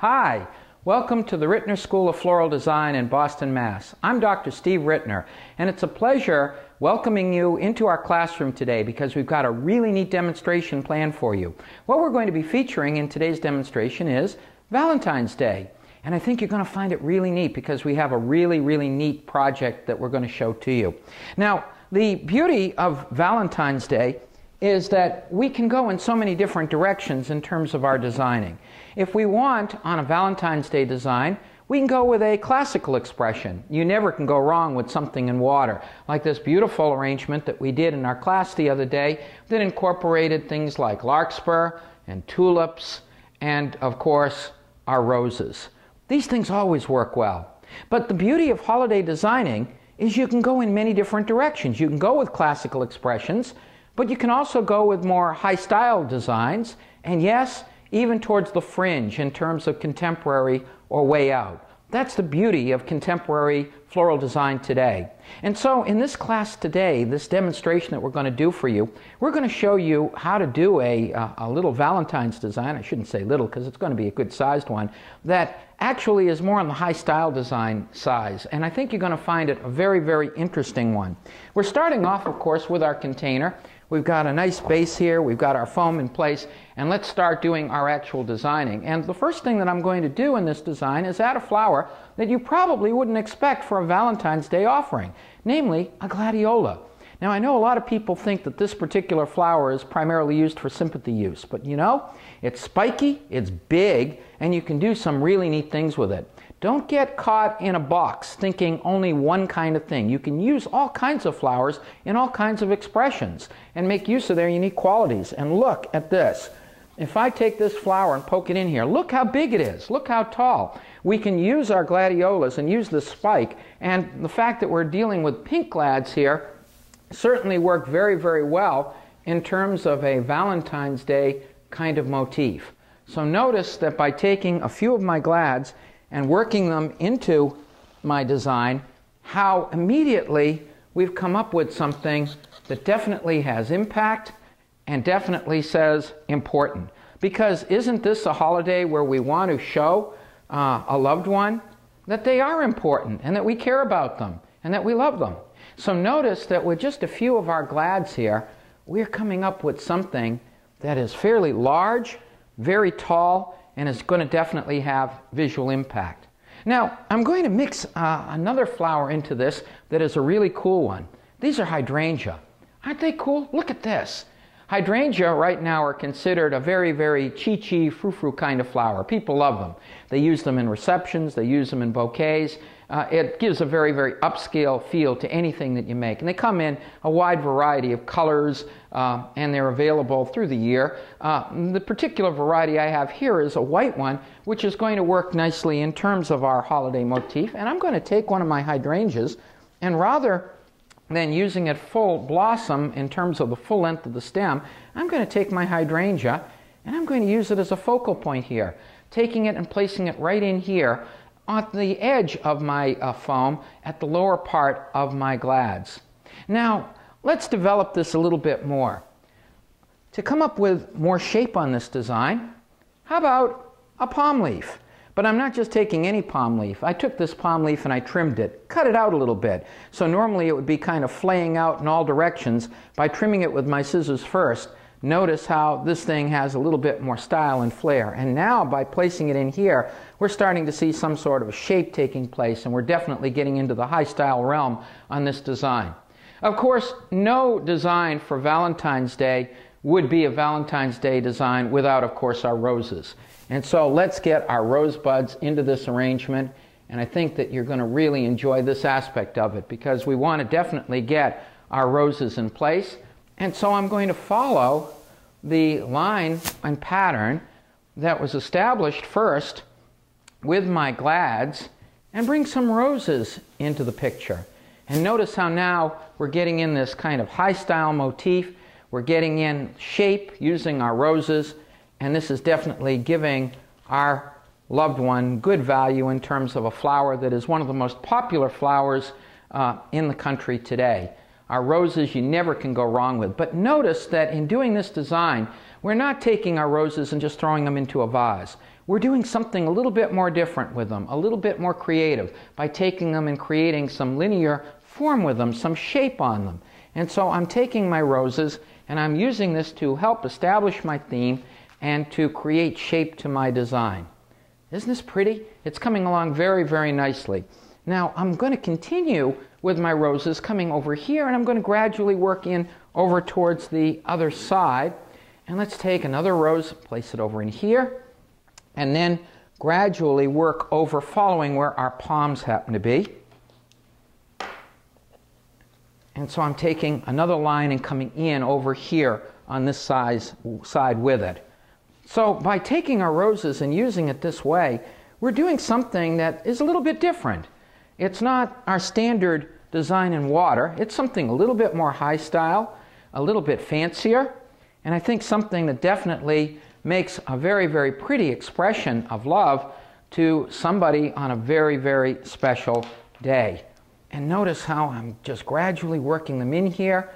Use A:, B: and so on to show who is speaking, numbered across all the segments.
A: Hi, welcome to the Rittner School of Floral Design in Boston, Mass. I'm Dr. Steve Rittner, and it's a pleasure welcoming you into our classroom today because we've got a really neat demonstration planned for you. What we're going to be featuring in today's demonstration is Valentine's Day. And I think you're going to find it really neat because we have a really neat project that we're going to show to you. Now, the beauty of Valentine's Day is that we can go in so many different directions in terms of our designing. If we want, on a Valentine's Day design, we can go with a classical expression. You never can go wrong with something in water, like this beautiful arrangement that we did in our class the other day that incorporated things like larkspur and tulips and, of course, our roses. These things always work well. But the beauty of holiday designing is you can go in many different directions. You can go with classical expressions, but you can also go with more high-style designs, and yes, even towards the fringe in terms of contemporary or way out. That's the beauty of contemporary floral design today. And so in this class today, this demonstration that we're going to do for you, we're going to show you how to do a little Valentine's design. I shouldn't say little because it's going to be a good sized one, that actually is more on the high style design size. And I think you're going to find it a very interesting one. We're starting off, of course, with our container. We've got a nice base here, we've got our foam in place, and let's start doing our actual designing. And the first thing that I'm going to do in this design is add a flower that you probably wouldn't expect for a Valentine's Day offering, namely a gladiola. Now I know a lot of people think that this particular flower is primarily used for sympathy use, but you know, it's spiky, it's big, and you can do some really neat things with it. Don't get caught in a box thinking only one kind of thing. You can use all kinds of flowers in all kinds of expressions and make use of their unique qualities. And look at this. If I take this flower and poke it in here, look how big it is. Look how tall. We can use our gladiolas and use the spike, and the fact that we're dealing with pink glads here certainly work very well in terms of a Valentine's Day kind of motif. So notice that by taking a few of my glads and working them into my design, how immediately we've come up with something that definitely has impact and definitely says important. Because isn't this a holiday where we want to show a loved one that they are important and that we care about them and that we love them? So notice that with just a few of our glads here, we're coming up with something that is fairly large, very tall, and is going to definitely have visual impact. Now, I'm going to mix another flower into this that is a really cool one. These are hydrangea. Aren't they cool? Look at this. Hydrangea right now are considered a very chi-chi, frou-frou kind of flower. People love them. They use them in receptions, they use them in bouquets. It gives a very upscale feel to anything that you make. And they come in a wide variety of colors, and they're available through the year. The particular variety I have here is a white one, which is going to work nicely in terms of our holiday motif. And I'm going to take one of my hydrangeas, and rather than using it full blossom in terms of the full length of the stem, I'm going to take my hydrangea, and I'm going to use it as a focal point here, taking it and placing it right in here, on the edge of my foam at the lower part of my glads. Now, let's develop this a little bit more. To come up with more shape on this design, how about a palm leaf? But I'm not just taking any palm leaf. I took this palm leaf and I trimmed it, cut it out a little bit. So normally it would be kind of flaying out in all directions. By trimming it with my scissors first, notice how this thing has a little bit more style and flair. And now by placing it in here, we're starting to see some sort of a shape taking place, and we're definitely getting into the high style realm on this design. Of course, no design for Valentine's Day would be a Valentine's Day design without, of course, our roses. And so let's get our rosebuds into this arrangement, and I think that you're going to really enjoy this aspect of it because we want to definitely get our roses in place. And so I'm going to follow the line and pattern that was established first with my glads and bring some roses into the picture. And notice how now we're getting in this kind of high style motif. We're getting in shape using our roses, and this is definitely giving our loved one good value in terms of a flower that is one of the most popular flowers in the country today. Our roses you never can go wrong with. But notice that in doing this design, we're not taking our roses and just throwing them into a vase. We're doing something a little bit more different with them, a little bit more creative, by taking them and creating some linear form with them, some shape on them. And so I'm taking my roses and I'm using this to help establish my theme and to create shape to my design. Isn't this pretty? It's coming along very, very nicely. Now I'm going to continue with my roses coming over here, and I'm going to gradually work in over towards the other side. And let's take another rose, place it over in here, and then gradually work over following where our palms happen to be. And so I'm taking another line and coming in over here on this side with it. So by taking our roses and using it this way, we're doing something that is a little bit different. It's not our standard design in water. It's something a little bit more high style, a little bit fancier, and I think something that definitely makes a very, very pretty expression of love to somebody on a very, very special day. And notice how I'm just gradually working them in here,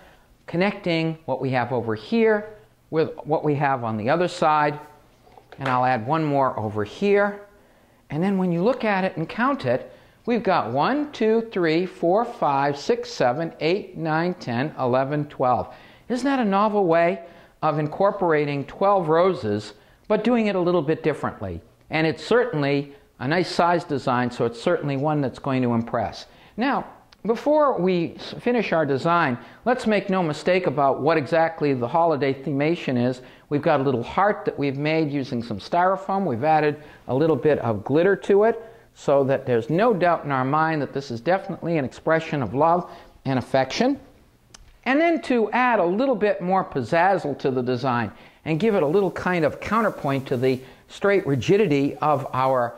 A: connecting what we have over here with what we have on the other side. And I'll add one more over here. And then when you look at it and count it, we've got 1, 2, 3, 4, 5, 6, 7, 8, 9, 10, 11, 12. Isn't that a novel way of incorporating 12 roses, but doing it a little bit differently? And it's certainly a nice size design, so it's certainly one that's going to impress. Now, before we finish our design, let's make no mistake about what exactly the holiday themation is. We've got a little heart that we've made using some styrofoam. We've added a little bit of glitter to it so that there's no doubt in our mind that this is definitely an expression of love and affection. And then to add a little bit more pizzazzle to the design and give it a little kind of counterpoint to the straight rigidity of our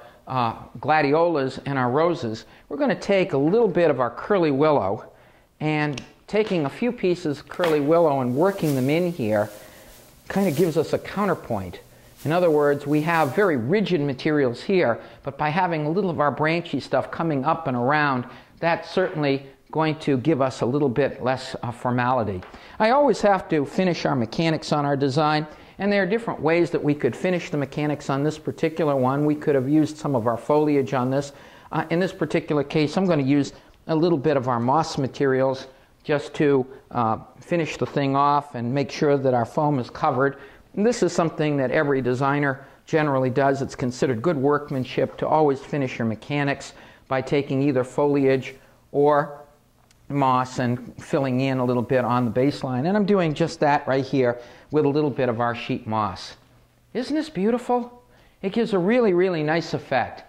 A: gladiolas and our roses, we're going to take a little bit of our curly willow, and taking a few pieces of curly willow and working them in here kind of gives us a counterpoint. In other words, we have very rigid materials here, but by having a little of our branchy stuff coming up and around, that's certainly going to give us a little bit less formality. I always have to finish our mechanics on our design, and there are different ways that we could finish the mechanics on this particular one. We could have used some of our foliage on this. In this particular case, I'm going to use a little bit of our moss materials just to finish the thing off and make sure that our foam is covered. And this is something that every designer generally does. It's considered good workmanship to always finish your mechanics by taking either foliage or moss and filling in a little bit on the baseline. And I'm doing just that right here with a little bit of our sheet moss. Isn't this beautiful? It gives a really, really nice effect.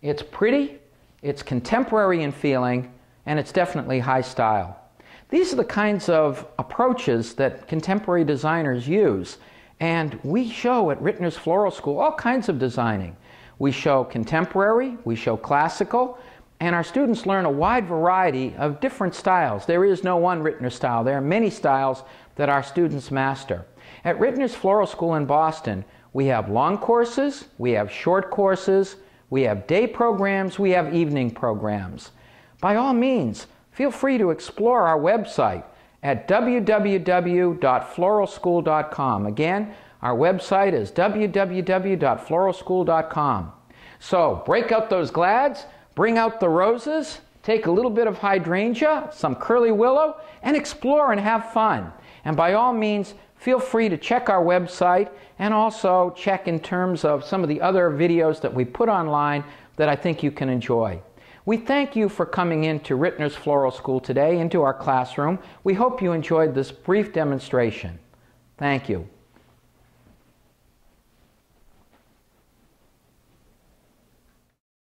A: It's pretty, it's contemporary in feeling, and it's definitely high style. These are the kinds of approaches that contemporary designers use, and we show at Rittners Floral School all kinds of designing. We show contemporary, we show classical, and our students learn a wide variety of different styles. There is no one Rittner style. There are many styles that our students master. At Rittners Floral School in Boston, we have long courses, we have short courses, we have day programs, we have evening programs. By all means, feel free to explore our website at www.floralschool.com. Again, our website is www.floralschool.com. So break out those glads, bring out the roses, take a little bit of hydrangea, some curly willow, and explore and have fun. And by all means, feel free to check our website and also check in terms of some of the other videos that we put online that I think you can enjoy. We thank you for coming into Rittners Floral School today, into our classroom. We hope you enjoyed this brief demonstration. Thank you.